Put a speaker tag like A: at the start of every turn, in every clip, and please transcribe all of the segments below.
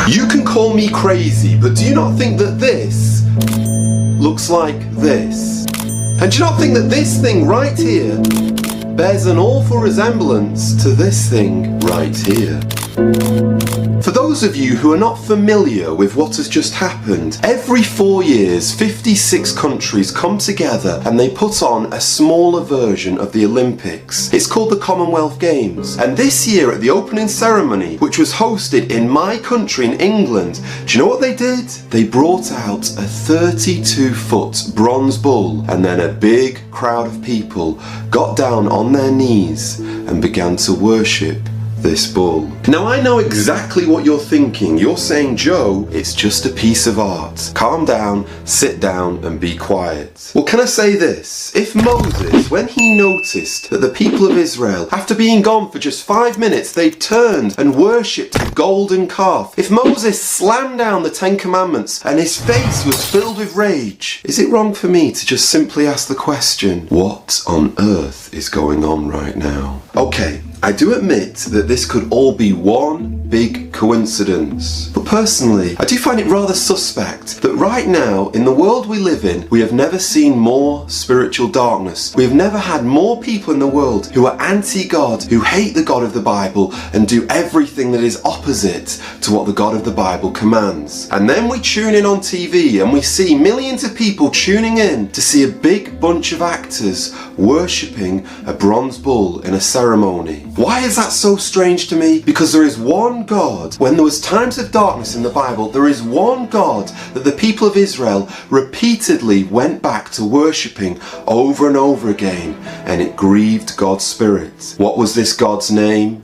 A: You can call me crazy, but do you not think that this looks like this? And do you not think that this thing right here bears an awful resemblance to this thing right here? For those of you who are not familiar with what has just happened, every 4 years 56 countries come together and they put on a smaller version of the Olympics. It's called the Commonwealth Games. And this year at the opening ceremony, which was hosted in my country in England, do you know what they did? They brought out a 32-foot bronze bull, and then a big crowd of people got down on their knees and began to worship this bull. Now I know exactly what you're thinking. You're saying, Joe, it's just a piece of art. Calm down, sit down and be quiet. Well, can I say this? If Moses, when he noticed that the people of Israel, after being gone for just 5 minutes, they've turned and worshipped a golden calf. If Moses slammed down the 10 Commandments and his face was filled with rage, is it wrong for me to just simply ask the question, what on earth is going on right now? Okay, I do admit that this could all be one big coincidence. But personally, I do find it rather suspect that right now, in the world we live in, we have never seen more spiritual darkness. We have never had more people in the world who are anti-God, who hate the God of the Bible, and do everything that is opposite to what the God of the Bible commands. And then we tune in on TV and we see millions of people tuning in to see a big bunch of actors worshipping a bronze bull in a ceremony. Why is that so strange to me? Because there is one God. When there was times of darkness in the Bible, there is one God that the people of Israel repeatedly went back to worshipping over and over again, and it grieved God's spirit. What was this God's name?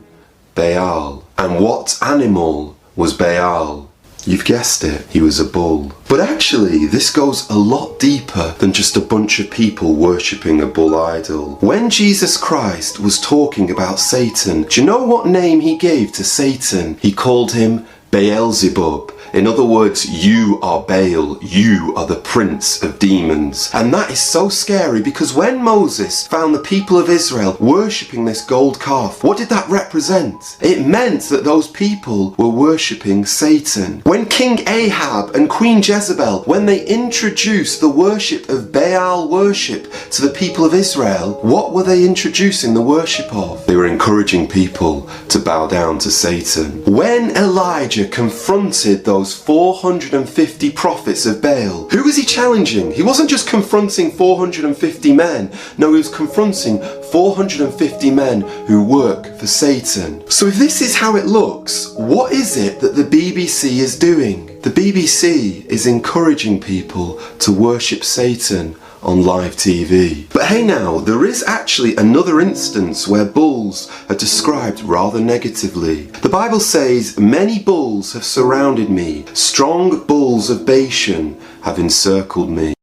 A: Baal. And what animal was Baal? You've guessed it, he was a bull. But actually, this goes a lot deeper than just a bunch of people worshipping a bull idol. When Jesus Christ was talking about Satan, do you know what name he gave to Satan? He called him Beelzebub. In other words, you are Baal, you are the prince of demons. And that is so scary because when Moses found the people of Israel worshipping this gold calf, what did that represent? It meant that those people were worshipping Satan. When King Ahab and Queen Jezebel, when they introduced the worship of Baal worship to the people of Israel, what were they introducing the worship of? They were encouraging people to bow down to Satan. When Elijah confronted those 450 prophets of Baal, who was he challenging? He wasn't just confronting 450 men. No, he was confronting 450 men who work for Satan. So if this is how it looks, what is it that the BBC is doing? The BBC is encouraging people to worship Satan on live TV. But hey now, there is actually another instance where bulls are described rather negatively. The Bible says, many bulls have surrounded me, strong bulls of Bashan have encircled me.